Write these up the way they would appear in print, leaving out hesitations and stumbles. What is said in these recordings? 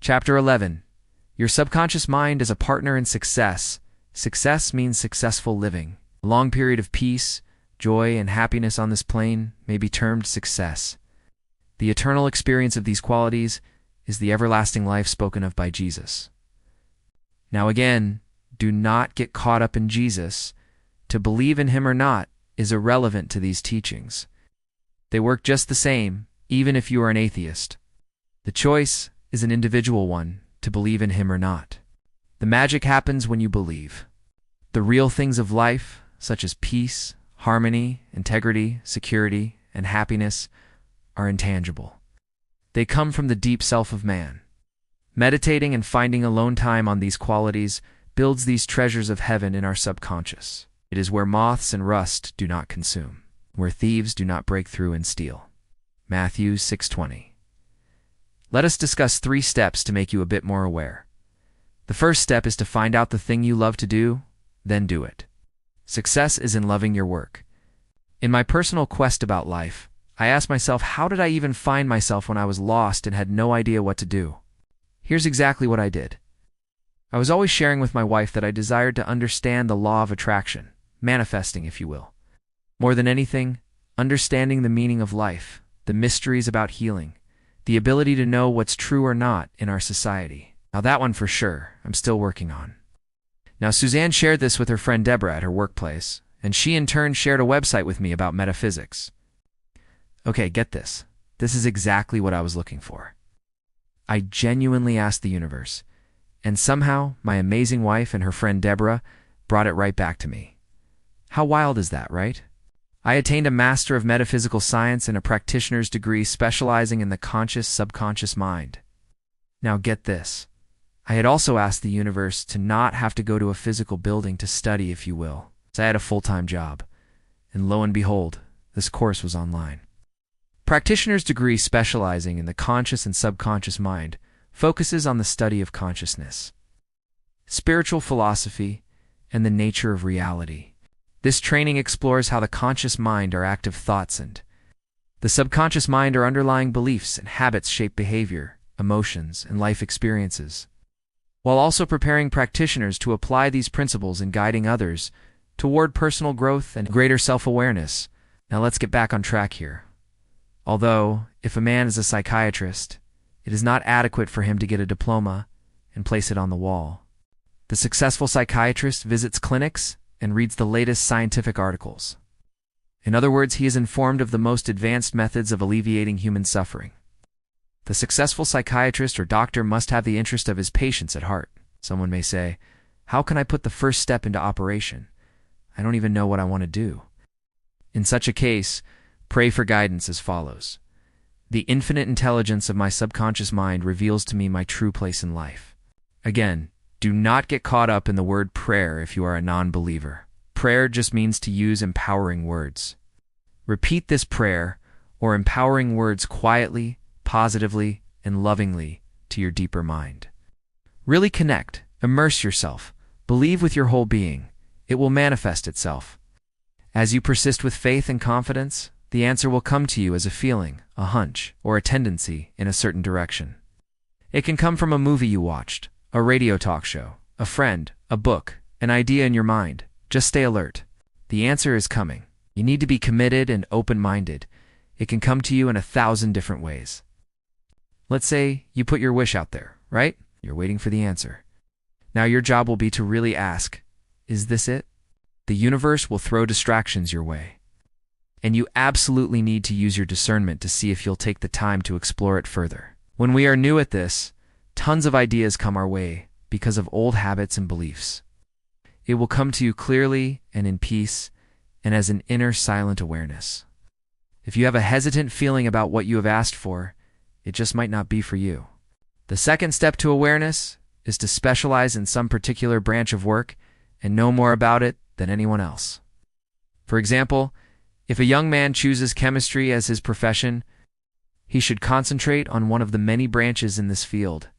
Chapter 11. Your subconscious mind is a partner in success. Success means successful living. A long period of peace, joy, and happiness on this plane may be termed success. The eternal experience of these qualities is the everlasting life spoken of by Jesus. Now again, do not get caught up in Jesus. To believe in him or not is irrelevant to these teachings. They work just the same, even if you are an atheist. The choice is an individual one, to believe in him or not. The magic happens when you believe. The real things of life, such as peace, harmony, integrity, security, and happiness, are intangible. They come from the deep self of man. Meditating and finding alone time on these qualities builds these treasures of heaven in our subconscious. It is where moths and rust do not consume, where thieves do not break through and steal. Matthew 6:20. Let us discuss 3 steps to make you a bit more aware. The first step is to find out the thing you love to do, then do it. Success is in loving your work. In my personal quest about life, I asked myself, how did I even find myself when I was lost and had no idea what to do? Here's exactly what I did. I was always sharing with my wife that I desired to understand the law of attraction, manifesting, if you will. More than anything, understanding the meaning of life, the mysteries about healing, the ability to know what's true or not in our society. Now that one for sure, I'm still working on. Now Suzanne shared this with her friend Deborah at her workplace, and she in turn shared a website with me about metaphysics. Okay, get this. This is exactly what I was looking for. I genuinely asked the universe, and somehow my amazing wife and her friend Deborah brought it right back to me. How wild is that, right? I attained a Master of Metaphysical Science and a practitioner's degree specializing in the conscious-subconscious mind. Now get this. I had also asked the universe to not have to go to a physical building to study, if you will, as I had a full-time job. And lo and behold, this course was online. Practitioner's degree specializing in the conscious and subconscious mind focuses on the study of consciousness, spiritual philosophy, and the nature of reality. This training explores how the conscious mind are active thoughts and the subconscious mind are underlying beliefs and habits shape behavior, emotions, and life experiences, while also preparing practitioners to apply these principles in guiding others toward personal growth and greater self-awareness. Now let's get back on track here. Although, if a man is a psychiatrist, it is not adequate for him to get a diploma and place it on the wall. The successful psychiatrist visits clinics and reads the latest scientific articles. In other words, he is informed of the most advanced methods of alleviating human suffering. The successful psychiatrist or doctor must have the interest of his patients at heart. Someone may say, how can I put the first step into operation? I don't even know what I want to do. In such a case, pray for guidance as follows. The infinite intelligence of my subconscious mind reveals to me my true place in life. Again, do not get caught up in the word prayer if you are a non-believer. Prayer just means to use empowering words. Repeat this prayer or empowering words quietly, positively, and lovingly to your deeper mind. Really connect, immerse yourself, believe with your whole being. It will manifest itself. As you persist with faith and confidence, the answer will come to you as a feeling, a hunch, or a tendency in a certain direction. It can come from a movie you watched, a radio talk show, a friend, a book, an idea in your mind. Just stay alert. The answer is coming. You need to be committed and open-minded. It can come to you in 1,000 different ways. Let's say you put your wish out there, right? You're waiting for the answer. Now your job will be to really ask, is this it? The universe will throw distractions your way. And you absolutely need to use your discernment to see if you'll take the time to explore it further. When we are new at this, tons of ideas come our way because of old habits and beliefs. It will come to you clearly and in peace and as an inner silent awareness. If you have a hesitant feeling about what you have asked for, it just might not be for you. The second step to awareness is to specialize in some particular branch of work and know more about it than anyone else. For example, if a young man chooses chemistry as his profession, he should concentrate on one of the many branches in this field.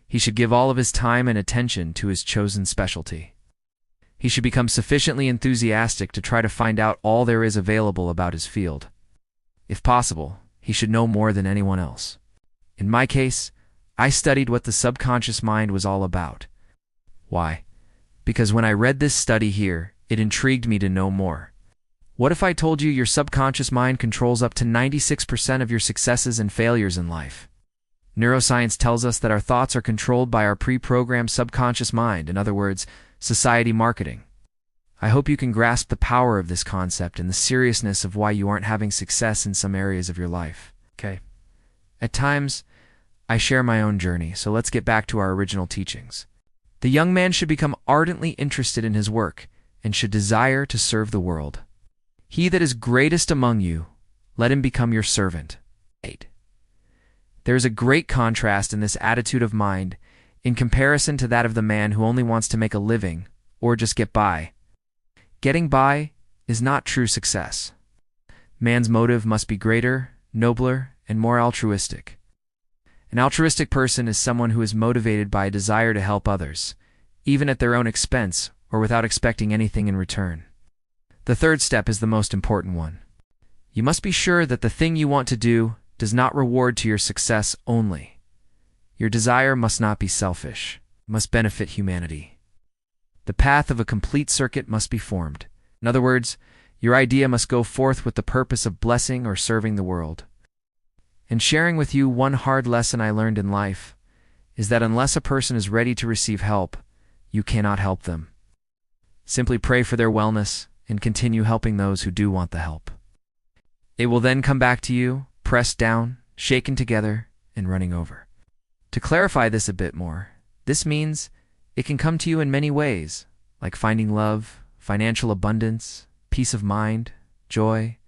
He should give all of his time and attention to his chosen specialty. He should become sufficiently enthusiastic to try to find out all there is available about his field. If possible, he should know more than anyone else. In my case, I studied what the subconscious mind was all about. Why? Because when I read this study here, it intrigued me to know more. What if I told you your subconscious mind controls up to 96% of your successes and failures in life? Neuroscience tells us that our thoughts are controlled by our pre-programmed subconscious mind, in other words, society marketing. I hope you can grasp the power of this concept and the seriousness of why you aren't having success in some areas of your life. Okay. At times, I share my own journey, so let's get back to our original teachings. The young man should become ardently interested in his work and should desire to serve the world. He that is greatest among you, let him become your servant. 8. There is a great contrast in this attitude of mind in comparison to that of the man who only wants to make a living or just get by. Getting by is not true success. Man's motive must be greater, nobler, and more altruistic. An altruistic person is someone who is motivated by a desire to help others, even at their own expense or without expecting anything in return. The third step is the most important one. You must be sure that the thing you want to do does not reward to your success only. Your desire must not be selfish, it must benefit humanity. The path of a complete circuit must be formed. In other words, your idea must go forth with the purpose of blessing or serving the world. And sharing with you one hard lesson I learned in life is that unless a person is ready to receive help, you cannot help them. Simply pray for their wellness and continue helping those who do want the help. It will then come back to you, pressed down, shaken together, and running over. To clarify this a bit more, this means it can come to you in many ways, like finding love, financial abundance, peace of mind, joy,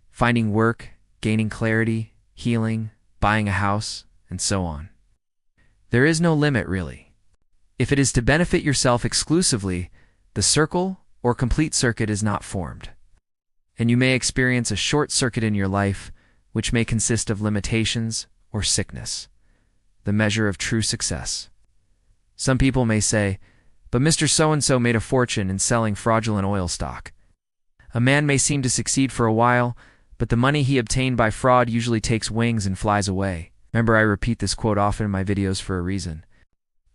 finding work, gaining clarity, healing, buying a house, and so on. There is no limit, really. If it is to benefit yourself exclusively, the circle or complete circuit is not formed. And you may experience a short circuit in your life, which may consist of limitations or sickness, the measure of true success. Some people may say, but Mr. So-and-so made a fortune in selling fraudulent oil stock. A man may seem to succeed for a while, but the money he obtained by fraud usually takes wings and flies away. Remember, I repeat this quote often in my videos for a reason.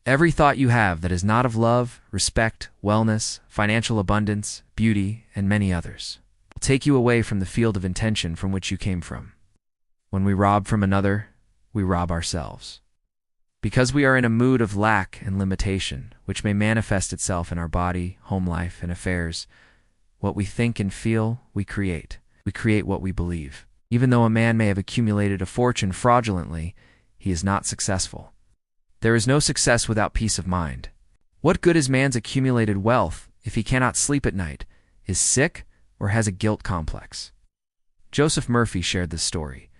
Every thought you have that is not of love, respect, wellness, financial abundance, beauty, and many others will take you away from the field of intention from which you came from. When we rob from another, we rob ourselves. Because we are in a mood of lack and limitation, which may manifest itself in our body, home life, and affairs, what we think and feel, we create. We create what we believe. Even though a man may have accumulated a fortune fraudulently, he is not successful. There is no success without peace of mind. What good is man's accumulated wealth if he cannot sleep at night, is sick, or has a guilt complex? Joseph Murphy shared this story.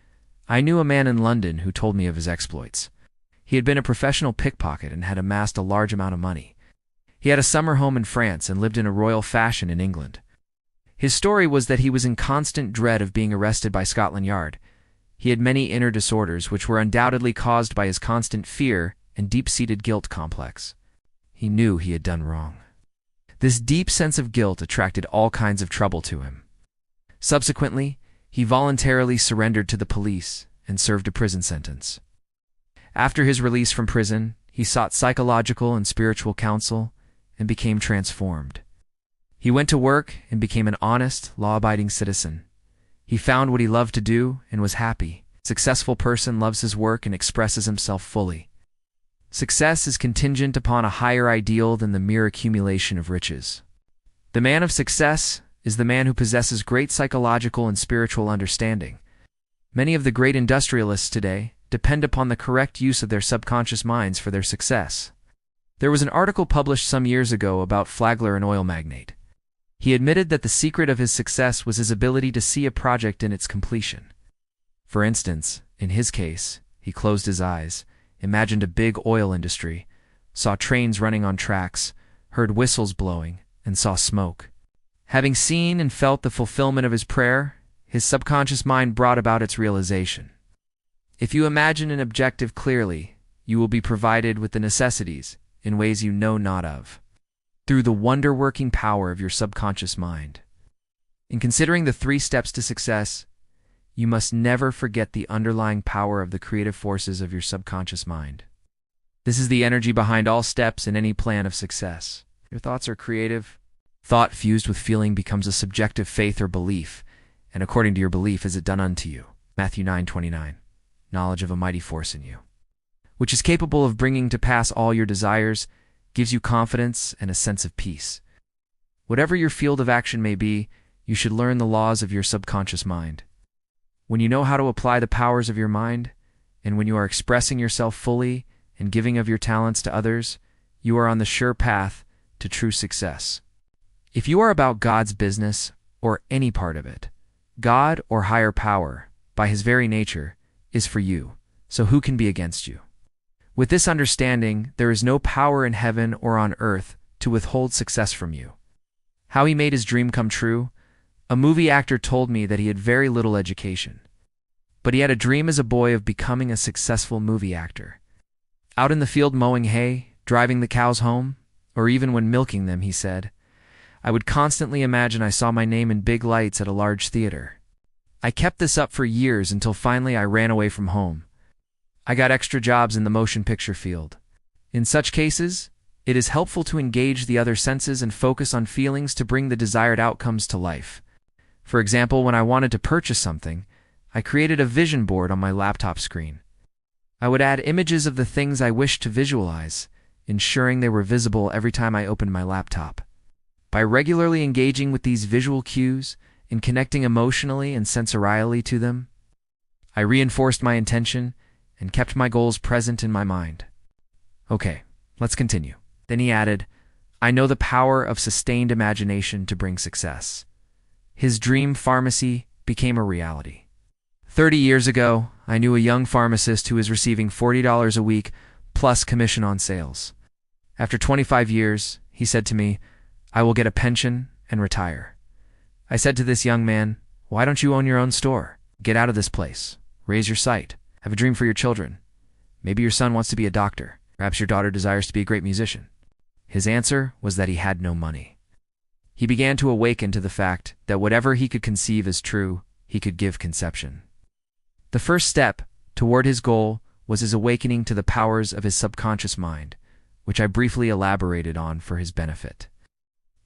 I knew a man in London who told me of his exploits. He had been a professional pickpocket and had amassed a large amount of money. He had a summer home in France and lived in a royal fashion in England. His story was that he was in constant dread of being arrested by Scotland Yard. He had many inner disorders which were undoubtedly caused by his constant fear and deep-seated guilt complex. He knew he had done wrong. This deep sense of guilt attracted all kinds of trouble to him. Subsequently, he voluntarily surrendered to the police and served a prison sentence. After his release from prison, he sought psychological and spiritual counsel and became transformed. He went to work and became an honest, law-abiding citizen. He found what he loved to do and was happy. A successful person loves his work and expresses himself fully. Success is contingent upon a higher ideal than the mere accumulation of riches. The man of success is the man who possesses great psychological and spiritual understanding. Many of the great industrialists today depend upon the correct use of their subconscious minds for their success. There was an article published some years ago about Flagler, an oil magnate. He admitted that the secret of his success was his ability to see a project in its completion. For instance, in his case, he closed his eyes, imagined a big oil industry, saw trains running on tracks, heard whistles blowing, and saw smoke. Having seen and felt the fulfillment of his prayer, his subconscious mind brought about its realization. If you imagine an objective clearly, you will be provided with the necessities in ways you know not of, through the wonder-working power of your subconscious mind. In considering the 3 steps to success, you must never forget the underlying power of the creative forces of your subconscious mind. This is the energy behind all steps in any plan of success. Your thoughts are creative. Thought fused with feeling becomes a subjective faith or belief, and according to your belief is it done unto you. Matthew 9:29. Knowledge of a mighty force in you, which is capable of bringing to pass all your desires, gives you confidence and a sense of peace. Whatever your field of action may be, you should learn the laws of your subconscious mind. When you know how to apply the powers of your mind, and when you are expressing yourself fully and giving of your talents to others, you are on the sure path to true success. If you are about God's business, or any part of it, God or higher power, by his very nature, is for you, so who can be against you? With this understanding, there is no power in heaven or on earth to withhold success from you. How he made his dream come true? A movie actor told me that he had very little education, but he had a dream as a boy of becoming a successful movie actor. Out in the field mowing hay, driving the cows home, or even when milking them, he said, I would constantly imagine I saw my name in big lights at a large theater. I kept this up for years until finally I ran away from home. I got extra jobs in the motion picture field. In such cases, it is helpful to engage the other senses and focus on feelings to bring the desired outcomes to life. For example, when I wanted to purchase something, I created a vision board on my laptop screen. I would add images of the things I wished to visualize, ensuring they were visible every time I opened my laptop. By regularly engaging with these visual cues and connecting emotionally and sensorially to them, I reinforced my intention and kept my goals present in my mind. Okay, let's continue. Then he added, I know the power of sustained imagination to bring success. His dream pharmacy became a reality. 30 years ago, I knew a young pharmacist who was receiving $40 a week plus commission on sales. After 25 years, he said to me, I will get a pension and retire. I said to this young man, why don't you own your own store? Get out of this place. Raise your sight. Have a dream for your children. Maybe your son wants to be a doctor. Perhaps your daughter desires to be a great musician. His answer was that he had no money. He began to awaken to the fact that whatever he could conceive as true, he could give conception. The first step toward his goal was his awakening to the powers of his subconscious mind, which I briefly elaborated on for his benefit.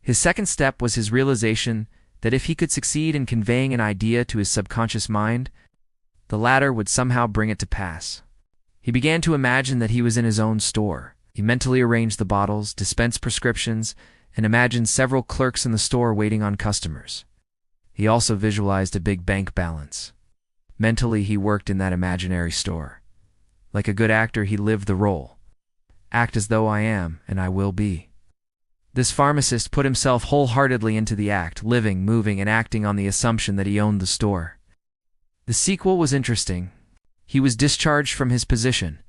His second step was his realization that if he could succeed in conveying an idea to his subconscious mind, the latter would somehow bring it to pass. He began to imagine that he was in his own store. He mentally arranged the bottles, dispensed prescriptions, and imagined several clerks in the store waiting on customers. He also visualized a big bank balance. Mentally, he worked in that imaginary store. Like a good actor, he lived the role. Act as though I am, and I will be. This pharmacist put himself wholeheartedly into the act, living, moving, and acting on the assumption that he owned the store. The sequel was interesting. He was discharged from his position.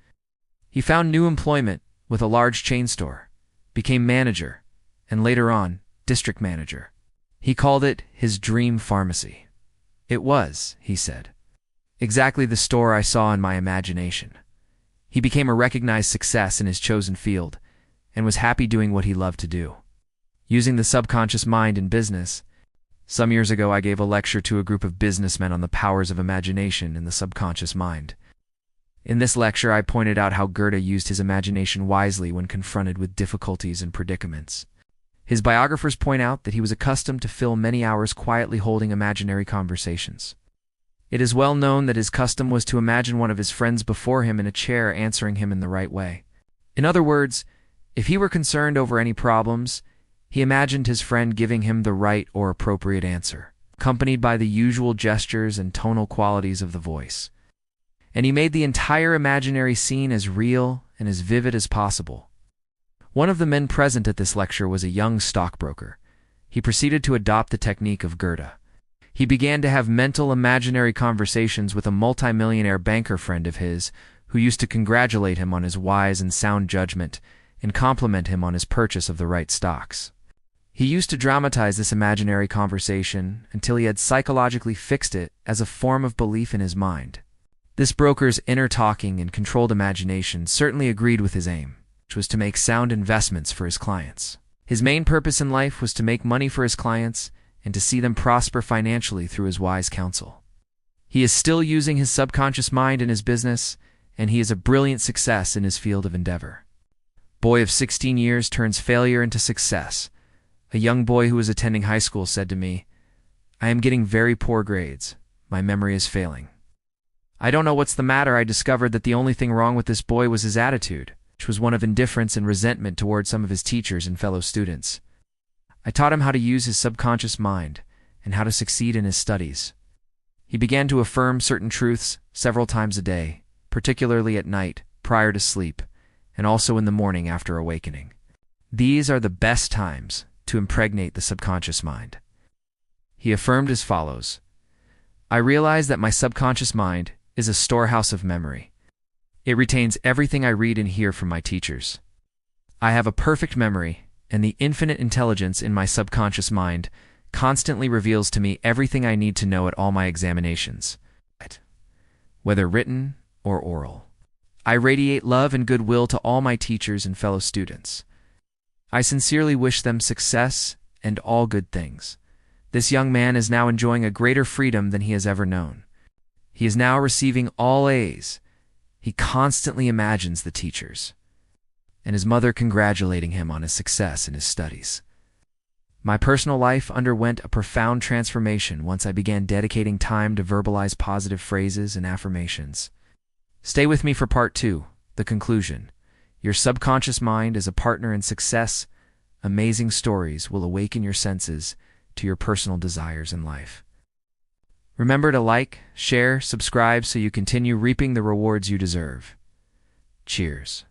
He found new employment with a large chain store, became manager, and later on, district manager. He called it his dream pharmacy. It was, he said, exactly the store I saw in my imagination. He became a recognized success in his chosen field, and was happy doing what he loved to do. Using the subconscious mind in business, some years ago I gave a lecture to a group of businessmen on the powers of imagination in the subconscious mind. In this lecture, I pointed out how Goethe used his imagination wisely when confronted with difficulties and predicaments. His biographers point out that he was accustomed to fill many hours quietly holding imaginary conversations. It is well known that his custom was to imagine one of his friends before him in a chair answering him in the right way. In other words, if he were concerned over any problems, he imagined his friend giving him the right or appropriate answer, accompanied by the usual gestures and tonal qualities of the voice. And he made the entire imaginary scene as real and as vivid as possible. One of the men present at this lecture was a young stockbroker. He proceeded to adopt the technique of Goethe. He began to have mental imaginary conversations with a multimillionaire banker friend of his who used to congratulate him on his wise and sound judgment and compliment him on his purchase of the right stocks. He used to dramatize this imaginary conversation until he had psychologically fixed it as a form of belief in his mind. This broker's inner talking and controlled imagination certainly agreed with his aim, which was to make sound investments for his clients. His main purpose in life was to make money for his clients and to see them prosper financially through his wise counsel. He is still using his subconscious mind in his business, and he is a brilliant success in his field of endeavor. Boy of 16 years turns failure into success. A young boy who was attending high school said to me, "I am getting very poor grades. My memory is failing." I don't know what's the matter. I discovered that the only thing wrong with this boy was his attitude, which was one of indifference and resentment toward some of his teachers and fellow students. I taught him how to use his subconscious mind and how to succeed in his studies. He began to affirm certain truths several times a day, particularly at night, prior to sleep, and also in the morning after awakening. These are the best times to impregnate the subconscious mind. He affirmed as follows: "I realize that my subconscious mind is a storehouse of memory. It retains everything I read and hear from my teachers. I have a perfect memory, and the infinite intelligence in my subconscious mind constantly reveals to me everything I need to know at all my examinations, whether written or oral. I radiate love and goodwill to all my teachers and fellow students. I sincerely wish them success and all good things." This young man is now enjoying a greater freedom than he has ever known. He is now receiving all A's. He constantly imagines the teachers and his mother congratulating him on his success in his studies. My personal life underwent a profound transformation once I began dedicating time to verbalize positive phrases and affirmations. Stay with me for part 2, the conclusion. Your subconscious mind is a partner in success. Amazing stories will awaken your senses to your personal desires in life. Remember to like, share, subscribe so you continue reaping the rewards you deserve. Cheers.